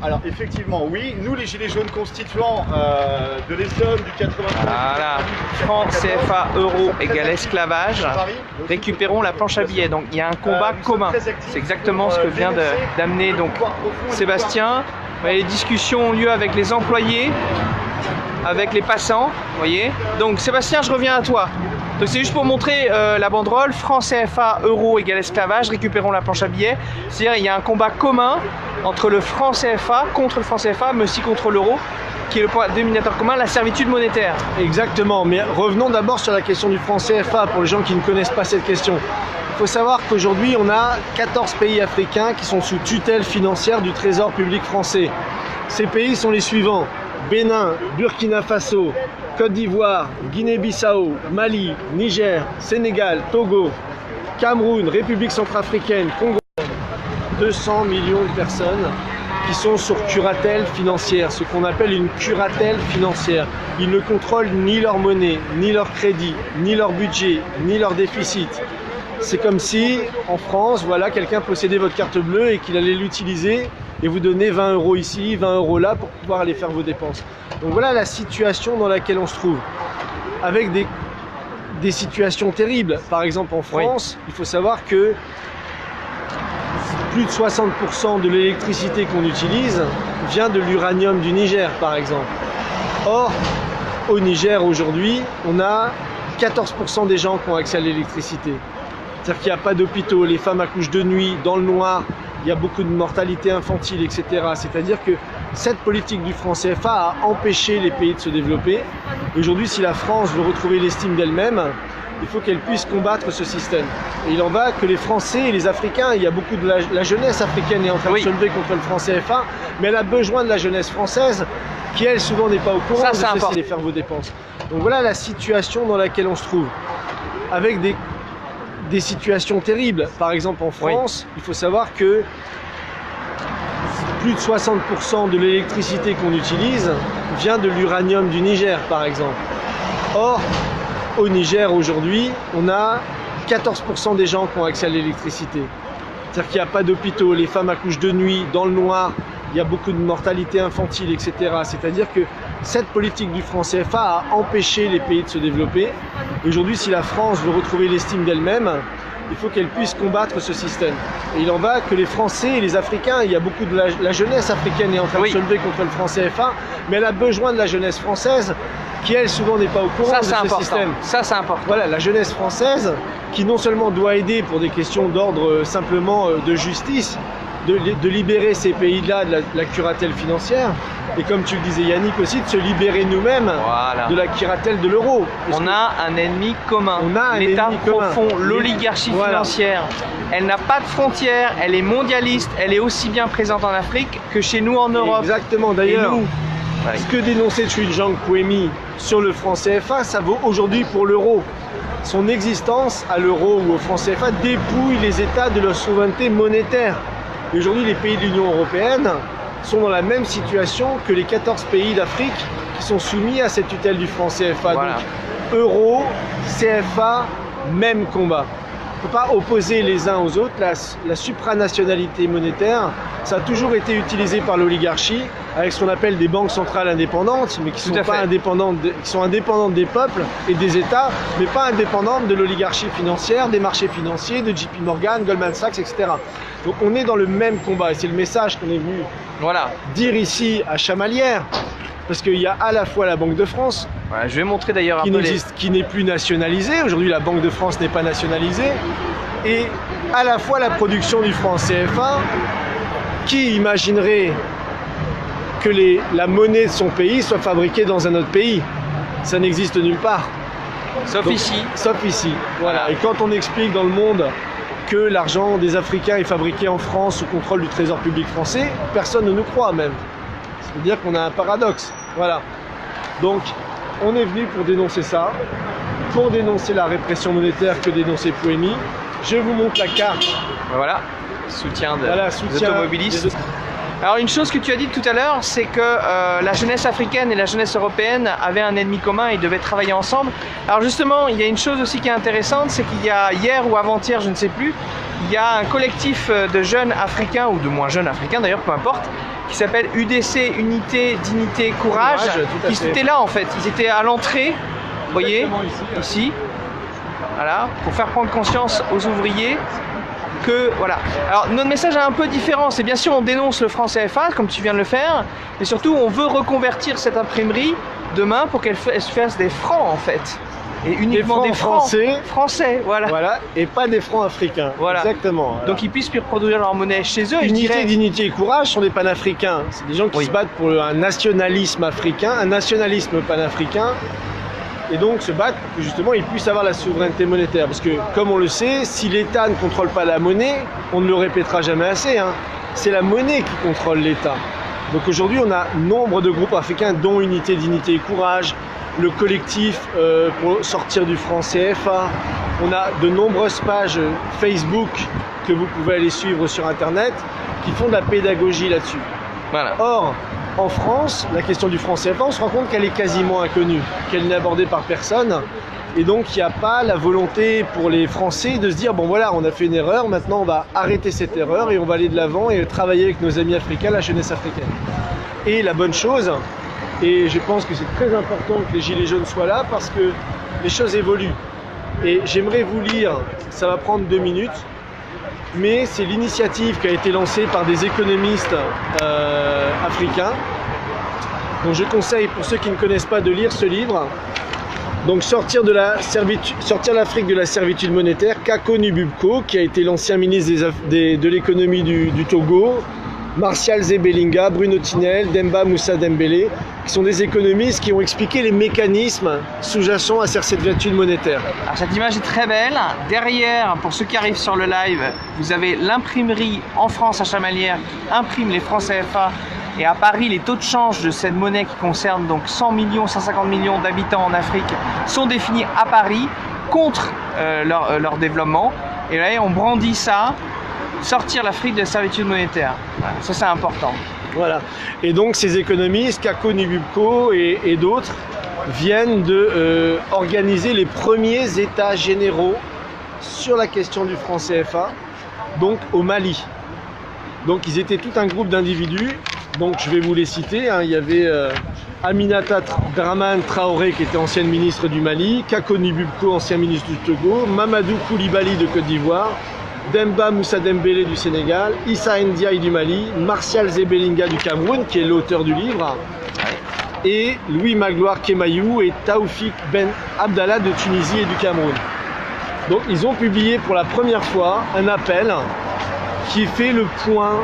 Alors effectivement, oui, nous les Gilets jaunes constituants de l'ESOM du 83. Voilà, franc CFA euro égale esclavage, récupérons la planche à billets. Donc il y a un combat commun. C'est exactement ce que vient d'amener donc Sébastien. Les discussions ont lieu avec les employés, avec les passants, vous voyez. Donc Sébastien, je reviens à toi. Donc c'est juste pour montrer la banderole, franc CFA euro égale esclavage, récupérons la planche à billets. C'est-à-dire il y a un combat commun entre le franc CFA, contre le franc CFA, mais aussi contre l'euro, qui est le point dénominateur commun, la servitude monétaire. Exactement, mais revenons d'abord sur la question du franc CFA, pour les gens qui ne connaissent pas cette question. Il faut savoir qu'aujourd'hui, on a 14 pays africains qui sont sous tutelle financière du Trésor public français. Ces pays sont les suivants: Bénin, Burkina Faso, Côte d'Ivoire, Guinée-Bissau, Mali, Niger, Sénégal, Togo, Cameroun, République centrafricaine, Congo. 200 millions de personnes qui sont sur curatelle financière, ce qu'on appelle une curatelle financière. Ils ne contrôlent ni leur monnaie, ni leur crédit, ni leur budget, ni leur déficit. C'est comme si, en France, voilà, quelqu'un possédait votre carte bleue et qu'il allait l'utiliser et vous donner 20 € ici, 20 € là pour pouvoir aller faire vos dépenses. Donc voilà la situation dans laquelle on se trouve, avec des situations terribles. Par exemple en France, il faut savoir que plus de 60% de l'électricité qu'on utilise vient de l'uranium du Niger, par exemple. Or, au Niger aujourd'hui, on a 14% des gens qui ont accès à l'électricité. C'est-à-dire qu'il n'y a pas d'hôpitaux, les femmes accouchent de nuit, dans le noir, il y a beaucoup de mortalité infantile, etc. C'est-à-dire que cette politique du franc CFA a empêché les pays de se développer. Aujourd'hui, si la France veut retrouver l'estime d'elle-même, il faut qu'elle puisse combattre ce système. Et il en va que les Français et les Africains, il y a beaucoup de la jeunesse africaine est en train de se lever contre le franc CFA, mais elle a besoin de la jeunesse française qui, elle, souvent n'est pas au courant de cesser de faire vos dépenses. Donc voilà la situation dans laquelle on se trouve, avec des situations terribles. Par exemple en France, il faut savoir que plus de 60% de l'électricité qu'on utilise vient de l'uranium du Niger, par exemple. Or, au Niger aujourd'hui, on a 14% des gens qui ont accès à l'électricité. C'est-à-dire qu'il n'y a pas d'hôpitaux, les femmes accouchent de nuit, dans le noir, il y a beaucoup de mortalité infantile, etc. C'est-à-dire que cette politique du franc CFA a empêché les pays de se développer. Aujourd'hui, si la France veut retrouver l'estime d'elle-même, il faut qu'elle puisse combattre ce système. Et il en va que les Français et les Africains, il y a beaucoup de la jeunesse africaine est en train de se lever contre le franc CFA, mais elle a besoin de la jeunesse française qui, elle, souvent n'est pas au courant de ce système. Ça, c'est important. Voilà, la jeunesse française qui non seulement doit aider pour des questions d'ordre simplement de justice, de libérer ces pays-là de la curatelle financière, et comme tu le disais Yannick aussi, de se libérer nous-mêmes de la curatelle de l'euro. On a un ennemi commun, l'État profond, l'oligarchie financière. Elle n'a pas de frontières, elle est mondialiste, elle est aussi bien présente en Afrique que chez nous en Europe. Exactement, d'ailleurs, ce que dénonçait Tshilhang Pouemi sur le franc CFA, ça vaut aujourd'hui pour l'euro. Son existence à l'euro ou au franc CFA dépouille les États de leur souveraineté monétaire. Et aujourd'hui, les pays de l'Union européenne sont dans la même situation que les 14 pays d'Afrique qui sont soumis à cette tutelle du franc CFA. Donc, euro, CFA, même combat. On ne peut pas opposer les uns aux autres. La supranationalité monétaire, ça a toujours été utilisé par l'oligarchie avec ce qu'on appelle des banques centrales indépendantes, mais qui sont pas indépendantes, qui sont indépendantes des peuples et des États, mais pas indépendantes de l'oligarchie financière, des marchés financiers, de JP Morgan, Goldman Sachs, etc. Donc on est dans le même combat et c'est le message qu'on est venu dire ici à Chamalières. Parce qu'il y a à la fois la Banque de France, je vais montrer d'ailleurs qui n'est plus nationalisée. Aujourd'hui, la Banque de France n'est pas nationalisée. Et à la fois la production du franc CFA, qui imaginerait que la monnaie de son pays soit fabriquée dans un autre pays. Ça n'existe nulle part. Sauf ici. Sauf ici. Voilà. Et quand on explique dans le monde que l'argent des Africains est fabriqué en France sous contrôle du Trésor public français, personne ne nous croit même. C'est-à-dire qu'on a un paradoxe. Voilà. Donc, on est venu pour dénoncer ça, pour dénoncer la répression monétaire que dénonçait Pouemi. Je vous montre la carte. Voilà, soutien des automobilistes. Alors une chose que tu as dit tout à l'heure, c'est que la jeunesse africaine et la jeunesse européenne avaient un ennemi commun et devaient travailler ensemble. Alors justement, il y a une chose aussi qui est intéressante, c'est qu'il y a hier ou avant-hier, je ne sais plus, il y a un collectif de jeunes africains, ou de moins jeunes africains d'ailleurs, peu importe, qui s'appelle UDC, Unité, Dignité, Courage, qui étaient là en fait, ils étaient à l'entrée, vous voyez, ici, voilà, pour faire prendre conscience aux ouvriers que, voilà. Alors notre message est un peu différent, c'est bien sûr on dénonce le franc CFA, comme tu viens de le faire, mais surtout on veut reconvertir cette imprimerie demain pour qu'elle fasse des francs en fait. Et uniquement des francs français, voilà. Voilà, et pas des francs africains. Voilà. Exactement. Voilà. Donc ils puissent reproduire leur monnaie chez eux. Unité, dignité et courage sont des panafricains. C'est des gens qui se battent pour un nationalisme africain, un nationalisme panafricain. Et donc se battent pour que justement ils puissent avoir la souveraineté monétaire. Parce que comme on le sait, si l'État ne contrôle pas la monnaie, on ne le répétera jamais assez, hein, c'est la monnaie qui contrôle l'État. Donc aujourd'hui on a nombre de groupes africains dont Unité, dignité et courage, le collectif pour sortir du franc CFA. On a de nombreuses pages Facebook que vous pouvez aller suivre sur internet qui font de la pédagogie là-dessus. Voilà. Or, en France, la question du franc CFA, on se rend compte qu'elle est quasiment inconnue, qu'elle n'est abordée par personne. Et donc, il n'y a pas la volonté pour les Français de se dire, bon voilà, on a fait une erreur, maintenant on va arrêter cette erreur et on va aller de l'avant et travailler avec nos amis africains, la jeunesse africaine. Et la bonne chose, et je pense que c'est très important que les Gilets jaunes soient là parce que les choses évoluent. Et j'aimerais vous lire, ça va prendre 2 minutes, mais c'est l'initiative qui a été lancée par des économistes africains. Donc je conseille pour ceux qui ne connaissent pas de lire ce livre. Donc sortir l'Afrique de la servitude monétaire, Kako Nububko, qui a été l'ancien ministre de l'économie du Togo, Martial Zebelinga, Bruno Tinel, Demba Moussa Dembélé, qui sont des économistes qui ont expliqué les mécanismes sous-jacents à cette servitude monétaire. Alors cette image est très belle. Derrière, pour ceux qui arrivent sur le live, vous avez l'imprimerie en France à Chamalières qui imprime les francs CFA. Et à Paris, les taux de change de cette monnaie qui concerne donc 100 millions, 150 millions d'habitants en Afrique sont définis à Paris contre leur développement. Et là, on brandit ça. Sortir l'Afrique de la servitude monétaire. Voilà, ça c'est important. Voilà. Et donc ces économistes, Kako Nububko et d'autres, viennent de organiser les premiers états généraux sur la question du franc CFA, donc au Mali. Donc ils étaient tout un groupe d'individus, donc je vais vous les citer, hein. Il y avait Aminata Dramane Traoré qui était ancienne ministre du Mali, Kako Nububko, ancien ministre du Togo, Mamadou Koulibaly de Côte d'Ivoire, Demba Moussa Dembélé du Sénégal, Issa Ndiaye du Mali, Martial Zebelinga du Cameroun, qui est l'auteur du livre, et Louis Magloire Kemayou et Taoufik Ben Abdallah de Tunisie et du Cameroun. Donc ils ont publié pour la première fois un appel qui fait le point